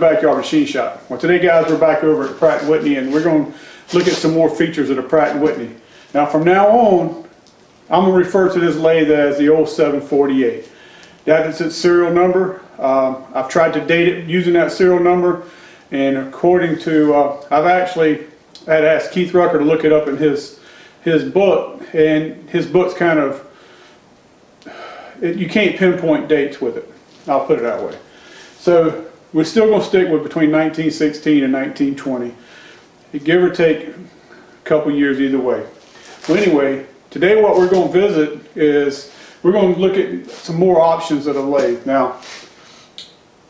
Backyard Machine Shop. Well, today, guys, we're back over at Pratt and Whitney, and we're going to look at some more features of the Pratt and Whitney. Now, from now on, I'm going to refer to this lathe as the 0748. That is its serial number. I've tried to date it using that serial number, and according to, I've actually had asked Keith Rucker to look it up in his book, and his book's kind of, you can't pinpoint dates with it. I'll put it that way. So we're still going to stick with between 1916 and 1920. Give or take a couple years either way. Well, anyway, today what we're going to visit is we're going to look at some more options of the lathe. Now,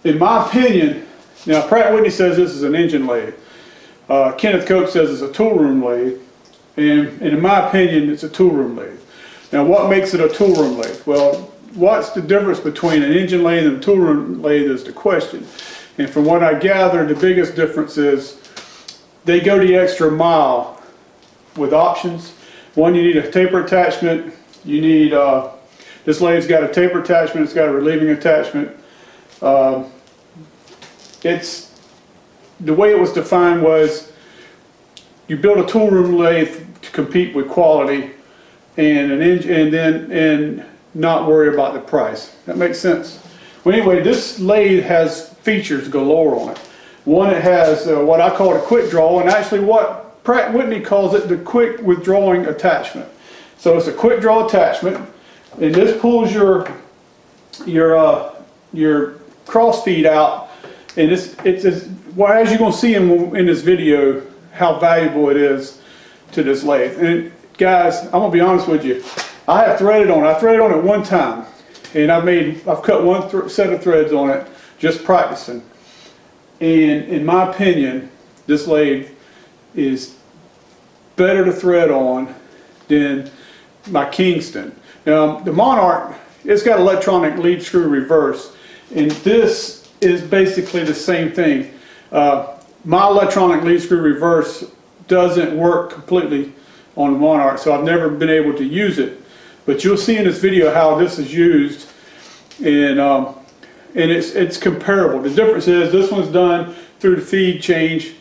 in my opinion, now Pratt and Whitney says this is an engine lathe. Kenneth Cope says it's a tool room lathe. And in my opinion, it's a tool room lathe. Now, what makes it a tool room lathe? Well, what's the difference between an engine lathe and a tool room lathe is the question. And from what I gather, the biggest difference is they go the extra mile with options. One, you need a taper attachment. You need, this lathe's got a taper attachment, it's got a relieving attachment. It's, the way it was defined was you build a tool room lathe to compete with quality and an engine, and not worry about the price. That makes sense. Well, anyway, this lathe has features galore on it. One, it has what I call a quick draw, and actually what Pratt & Whitney calls it the quick withdrawing attachment. So it's a quick draw attachment, and this pulls your cross feed out, and it's well, as you're going to see in this video how valuable it is to this lathe. And guys, I'm going to be honest with you. I have threaded on it. I threaded on it one time, and I've cut one set of threads on it just practicing. And in my opinion, this lathe is better to thread on than my Kingston. Now, the Monarch, it's got electronic lead screw reverse, and this is basically the same thing. My electronic lead screw reverse doesn't work completely on the Monarch, so I've never been able to use it. But you'll see in this video how this is used, and it's comparable. The difference is this one's done through the feed change,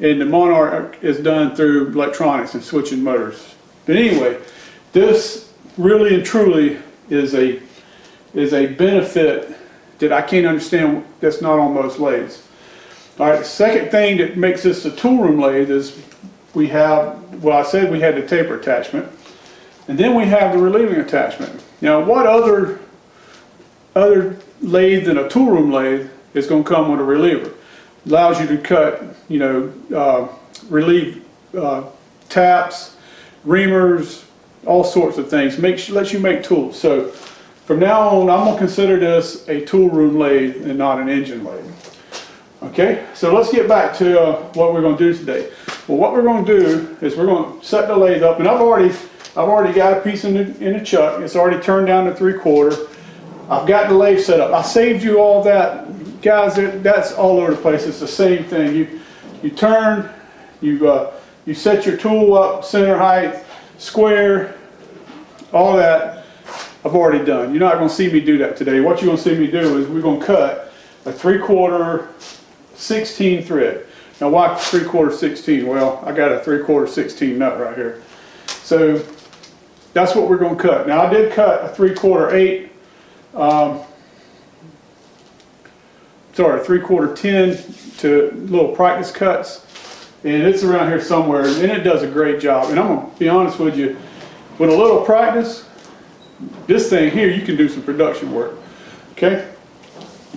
and the Monarch is done through electronics and switching motors. But anyway, this really and truly is a benefit that I can't understand that's not on most lathes. All right, the second thing that makes this a tool room lathe is we have, well, I said we had the taper attachment, and then we have the relieving attachment. Now, what other lathe than a tool room lathe is going to come with a reliever? Allows you to cut, you know, relieve taps, reamers, all sorts of things. Lets you make tools. So from now on, I'm going to consider this a tool room lathe and not an engine lathe. Okay, so let's get back to what we're going to do today. Well, what we're going to do is we're going to set the lathe up, and I've already got a piece in the chuck. It's already turned down to 3/4. I've got the lathe set up. I saved you all that, guys. That's all over the place. It's the same thing. You turn, you set your tool up, center height, square, all that. I've already done. You're not going to see me do that today. What you're going to see me do is we're going to cut a 3/4 16 thread. Now, why 3/4 16? Well, I got a 3/4 16 nut right here. So that's what we're going to cut. Now, I did cut a 3/4 8. Sorry, 3/4 10 to little practice cuts, and it's around here somewhere, and it does a great job. And I'm going to be honest with you, with a little practice, this thing here, you can do some production work. Okay?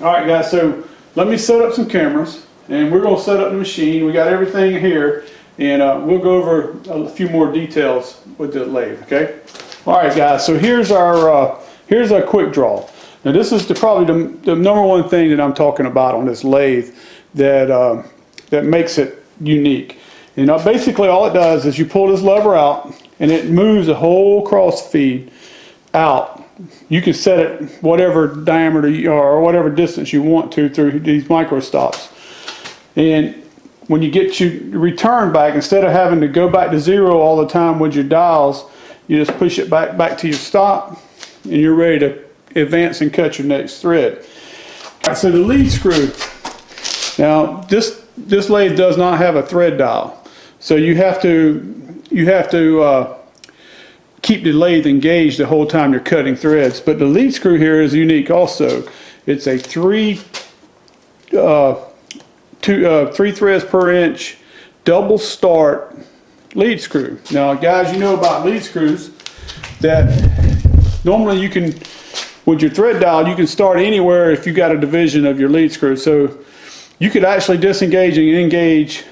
All right, guys, so let me set up some cameras, and we're going to set up the machine. We got everything here, and we'll go over a few more details with the lathe. Okay? All right, guys, so here's our quick draw. Now, this is probably the number one thing that I'm talking about on this lathe that makes it unique. You know, basically all it does is you pull this lever out, and it moves the whole cross feed out. You can set it whatever diameter or whatever distance you want to through these micro stops. And when you get your return back, instead of having to go back to 0 all the time with your dials, you just push it back to your stop, and you're ready to advance and cut your next thread. All right, so the lead screw, Now this lathe does not have a thread dial, so you have to keep the lathe engaged the whole time you're cutting threads. But the lead screw here is unique also. It's a three threads per inch double start lead screw. Now guys, you know about lead screws that normally you can, with your thread dial, you can start anywhere if you got a division of your lead screw. So you could actually disengage and engage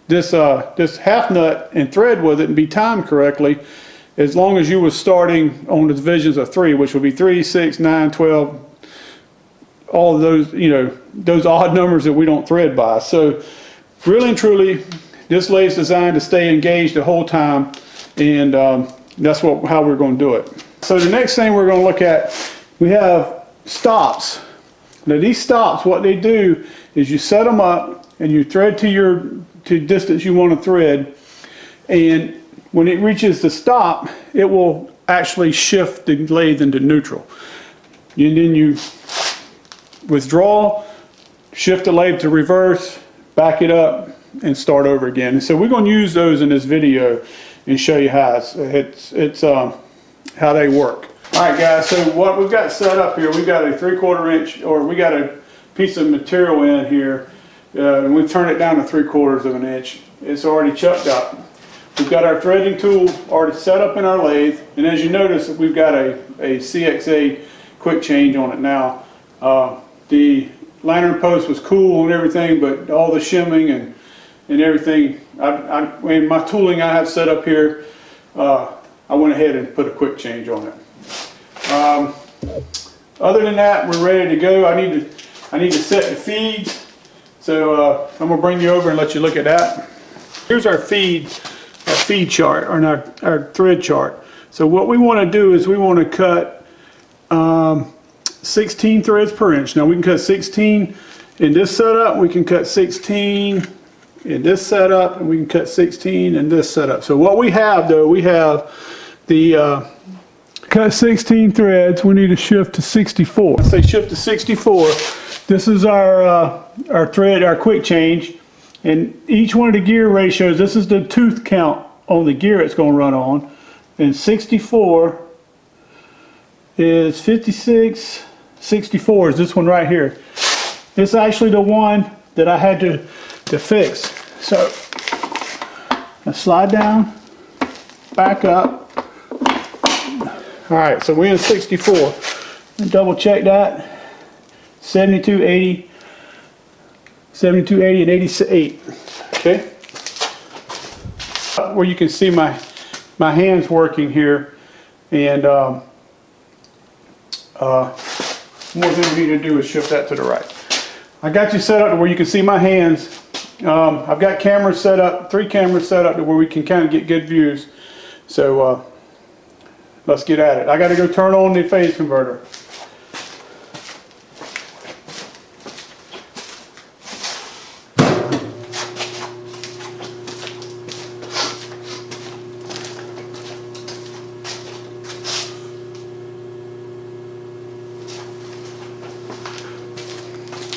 this half nut and thread with it and be timed correctly, as long as you were starting on the divisions of 3, which would be 3, 6, 9, 12, all of those, you know, those odd numbers that we don't thread by. So really and truly, this lathe is designed to stay engaged the whole time, and that's how we're going to do it. So the next thing we're going to look at, we have stops. Now these stops, what they do is you set them up and you thread to distance you want to thread, and when it reaches the stop, it will actually shift the lathe into neutral. And then you withdraw, shift the lathe to reverse, back it up, and start over again. So we're going to use those in this video and show you how how they work. All right, guys. So what we've got set up here, we've got a 3/4 inch, or we got a piece of material in here, and we've turned it down to 3/4 of an inch. It's already chucked up. We've got our threading tool already set up in our lathe, and as you notice, we've got a CXA quick change on it now. The lantern post was cool and everything, but all the shimming and everything, in my tooling I have set up here, I went ahead and put a quick change on it. Other than that, we're ready to go. I need to set the feeds, so I'm gonna bring you over and let you look at that. Here's our feed chart, or our thread chart. So what we want to do is we want to cut 16 threads per inch. Now we can cut 16 in this setup, we can cut 16 in this setup, and we can cut 16 in this setup. So what we have though, we have the cut 16 threads, we need to shift to 64. Let's say shift to 64. This is our thread, our quick change, and each one of the gear ratios, this is the tooth count on the gear it's going to run on, and 64 is 56, 64 is this one right here. It's actually the one that I had to fix. So I slide down, back up. All right, so we're in 64. And double check that. 72, 80, 72, 80, and 88. Okay. Where you can see my hands working here, and more thing we need to do is shift that to the right. I got you set up to where you can see my hands. I've got cameras set up, 3 cameras set up to where we can kind of get good views. So let's get at it. I got to go turn on the phase converter.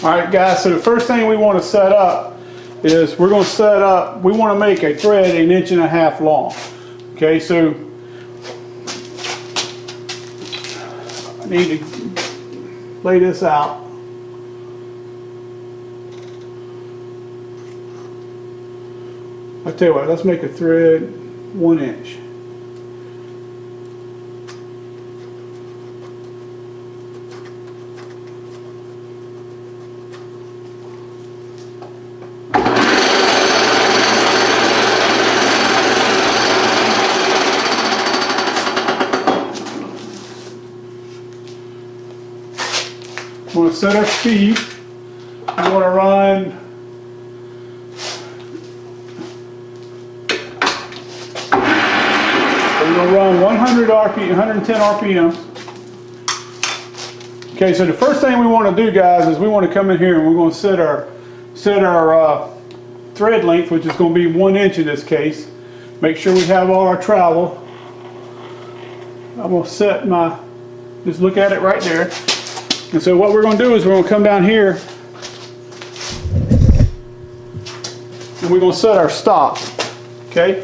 Alright guys, so the first thing we want to set up is we want to make a thread 1.5 inches long. Okay, so I need to lay this out. I tell you what, let's make a thread 1 inch. We want to set our speed. We want to run we're going to run 100 RPM, 110 RPMs. Okay, so the first thing we want to do, guys, is we want to come in here and we're going to set our thread length, which is going to be 1 inch in this case. Make sure we have all our travel. I'm going to set just look at it right there. And so what we're going to do is we're going to come down here and we're going to set our stop. Okay?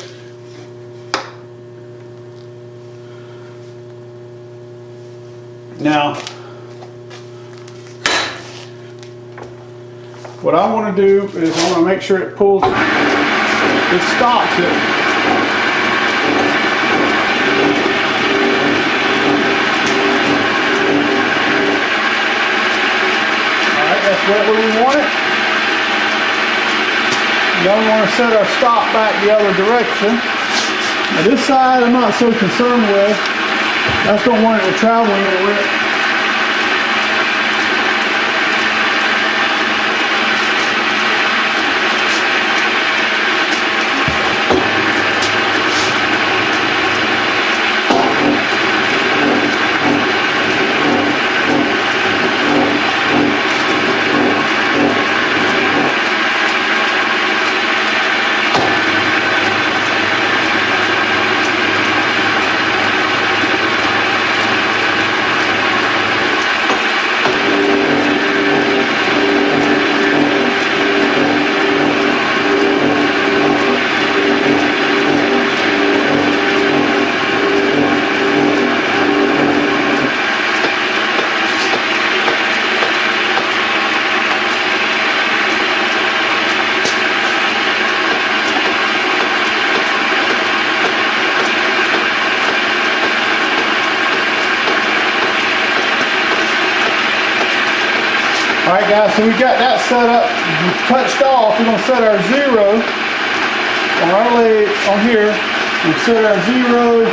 Now, what I want to do is I want to make sure it pulls, it stops it. Alright, that's right where we want it. Now we want to set our stop back the other direction. Now this side I'm not so concerned with. I just don't want it to travel anywhere. Alright guys, so we got that set up, touched off. We're going to set our 0 on our leg on here. We set our 0.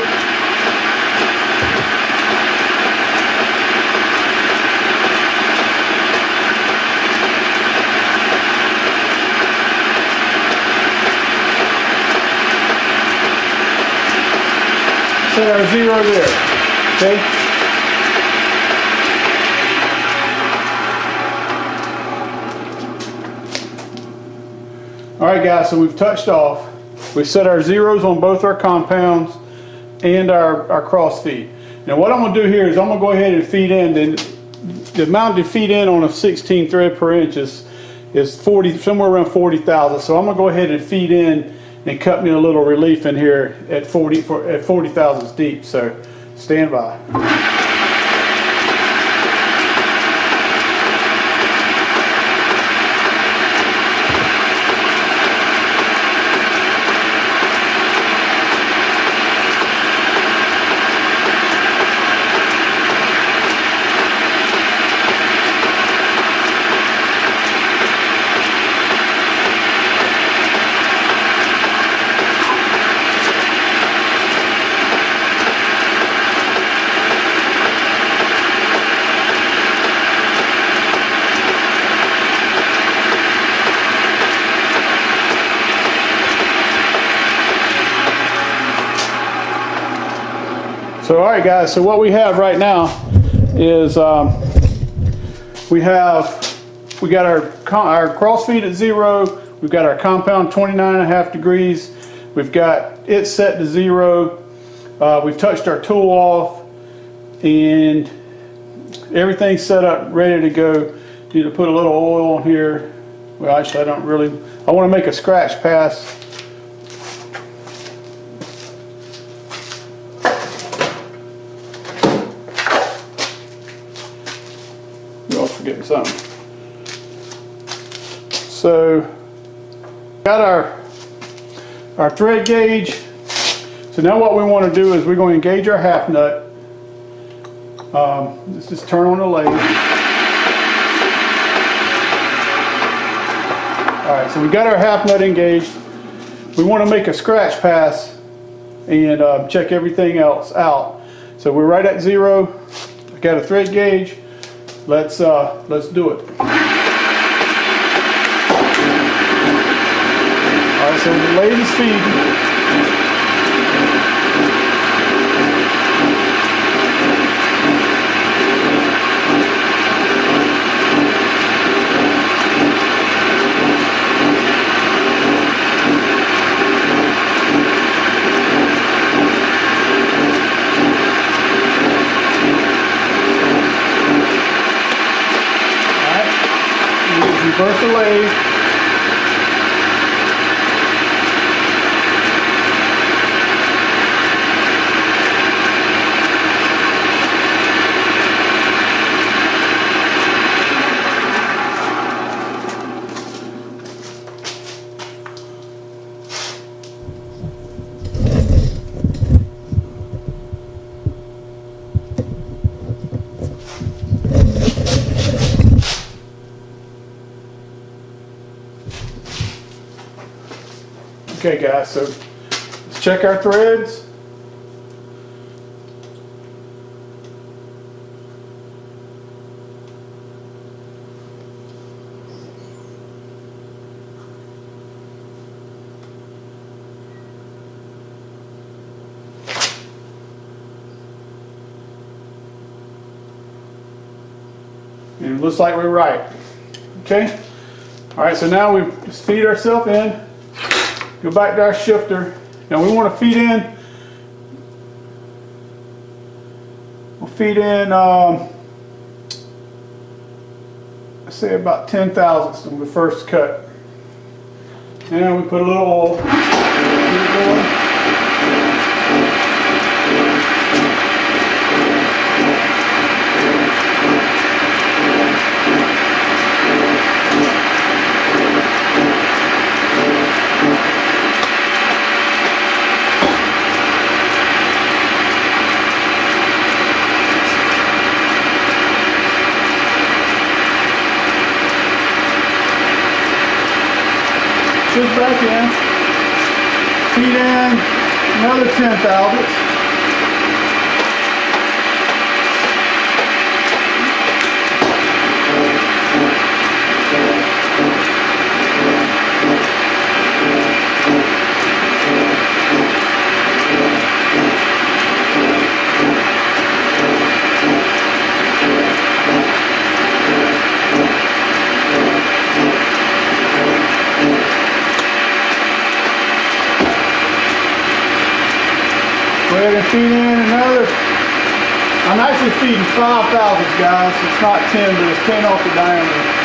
Set our 0 there. Okay? Alright guys, so we've touched off. We set our zeros on both our compounds and our cross feed. Now what I'm going to do here is I'm going to go ahead and feed in. The amount to feed in on a 16 thread per inch is 40, somewhere around 40 thousandths. So I'm going to go ahead and feed in and cut me a little relief in here at 40 thousandths deep. So stand by. So alright guys, so what we have right now is we got our cross feed at 0, we've got our compound 29.5 degrees, we've got it set to 0, we've touched our tool off, and everything's set up ready to go. Need to put a little oil on here. Well, actually I want to make a scratch pass. Forgetting something. So got our thread gauge. So now what we want to do is we're going to engage our half nut. Let's just turn on the lathe. Alright, so we got our half nut engaged. We want to make a scratch pass and check everything else out. So we're right at 0. I got a thread gauge. Let's do it. Alright, so the lathe is feeding. Reverse the lathe. Okay guys, so let's check our threads. And it looks like we're right. Okay? Alright, so now we just feed ourselves in. Go back to our shifter. Now we want to feed in. We'll feed in, let's say about 10 thousandths of the first cut. And we put a little oil. Keep it going. Just back in, feed in another 10 thousandths. Go ahead and feed in another. I'm actually feeding 5 thousandths, guys. It's not 10, but it's 10 off the diameter.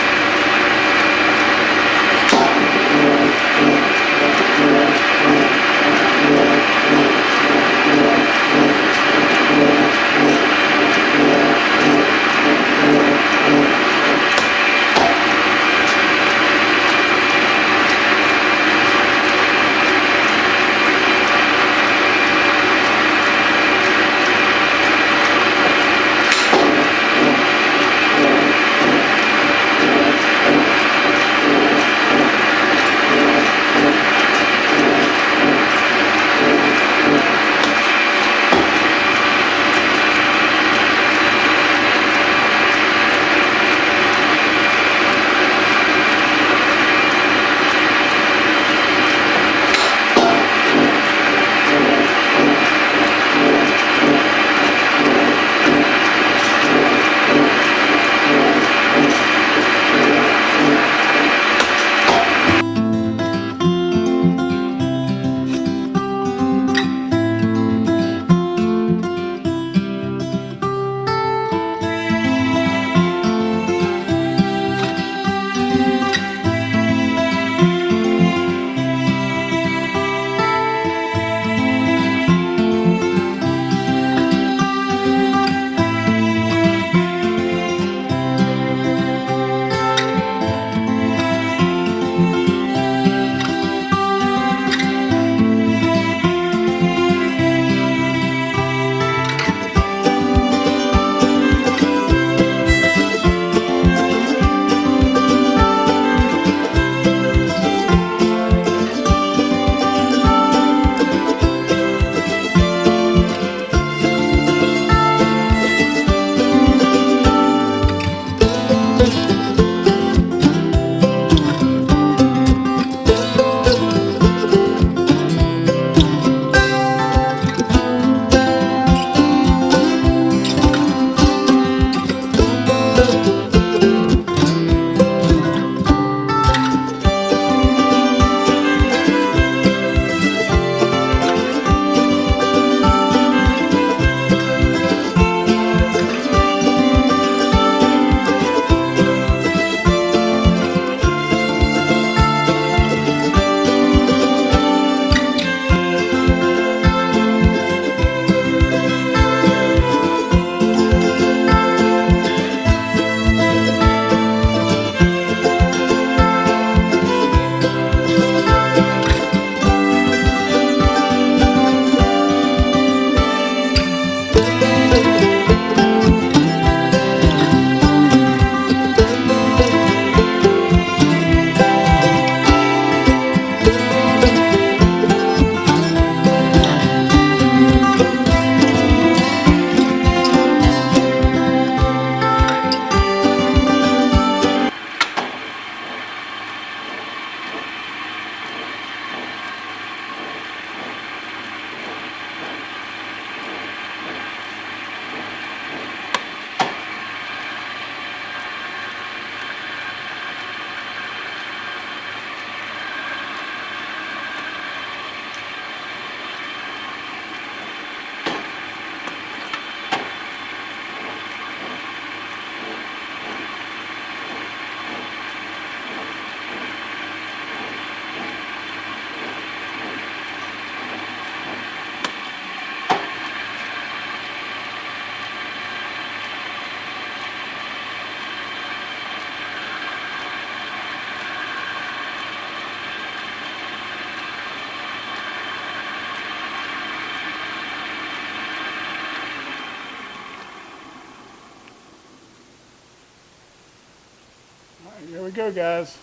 There we go, guys.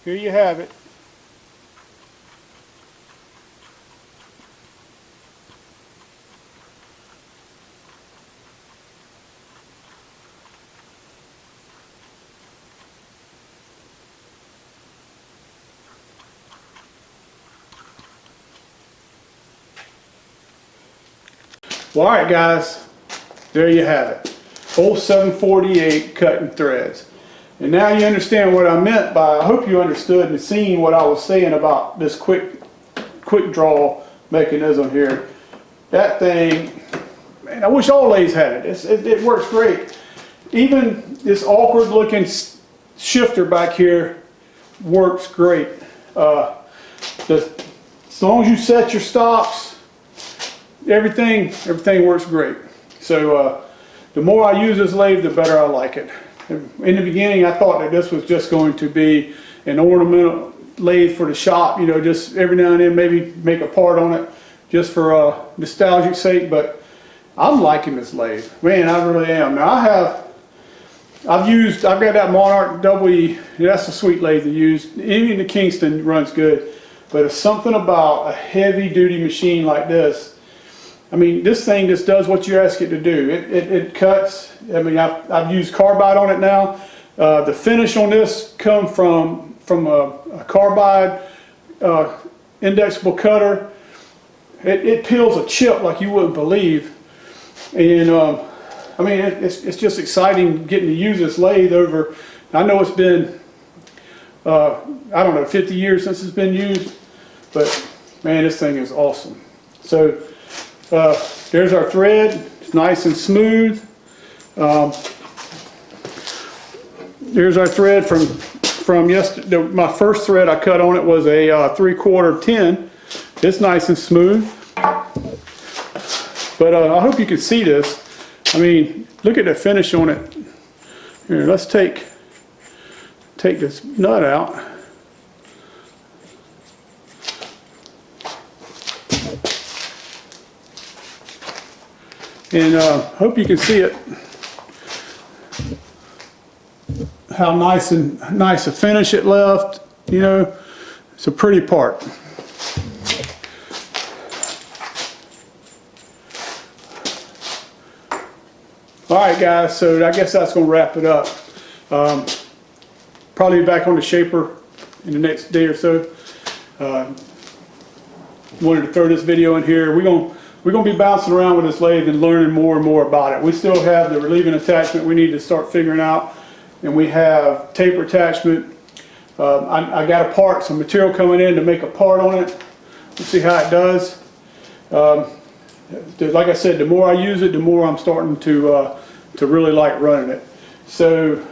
Here you have it. Well, all right, guys, there you have it. Old 748 cutting threads. And now you understand what I meant by, I hope you understood and seen what I was saying about this quick draw mechanism here. That thing, man, I wish all lathes had it. It works great. Even this awkward looking shifter back here works great. As long as you set your stops, everything works great. So the more I use this lathe, the better I like it. In the beginning, I thought that this was just going to be an ornamental lathe for the shop, you know, just every now and then maybe make a part on it just for nostalgic sake, but I'm liking this lathe. Man, I really am. Now I've got that Monarch WE, that's a sweet lathe to use. Even the Kingston runs good, but it's something about a heavy duty machine like this. I mean, this thing just does what you ask it to do. It cuts. I mean, I've used carbide on it now. The finish on this comes from a carbide indexable cutter. It peels a chip like you wouldn't believe. And I mean, it's just exciting getting to use this lathe over. I know it's been, I don't know, 50 years since it's been used, but man, this thing is awesome. So there's our thread. It's nice and smooth. There's our thread from yesterday. My first thread I cut on it was a 3/4 10. It's nice and smooth. But I hope you can see this. I mean, look at the finish on it. Here, let's take this nut out. And hope you can see it. How nice a finish it left. You know, it's a pretty part. All right, guys. So I guess that's going to wrap it up. Probably be back on the shaper in the next day or so. Wanted to throw this video in here. We're going to be bouncing around with this lathe and learning more and more about it. We still have the relieving attachment we need to start figuring out, and we have taper attachment. I got a part, some material coming in to make a part on it. Let's see how it does. Like I said, the more I use it, the more I'm starting to really like running it. So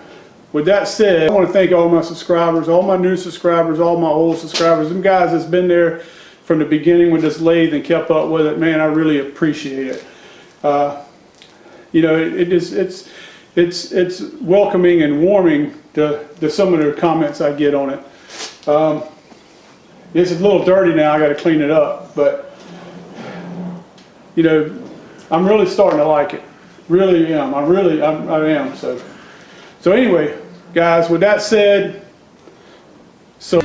with that said, I want to thank all my subscribers, all my new subscribers, all my old subscribers, them guys that's been there from the beginning with this lathe and kept up with it. Man, I really appreciate it. You know, it's welcoming and warming to some of the comments I get on it. It's a little dirty now. I got to clean it up, but you know, I'm really starting to like it. Really am. I am. So anyway, guys, with that said, so.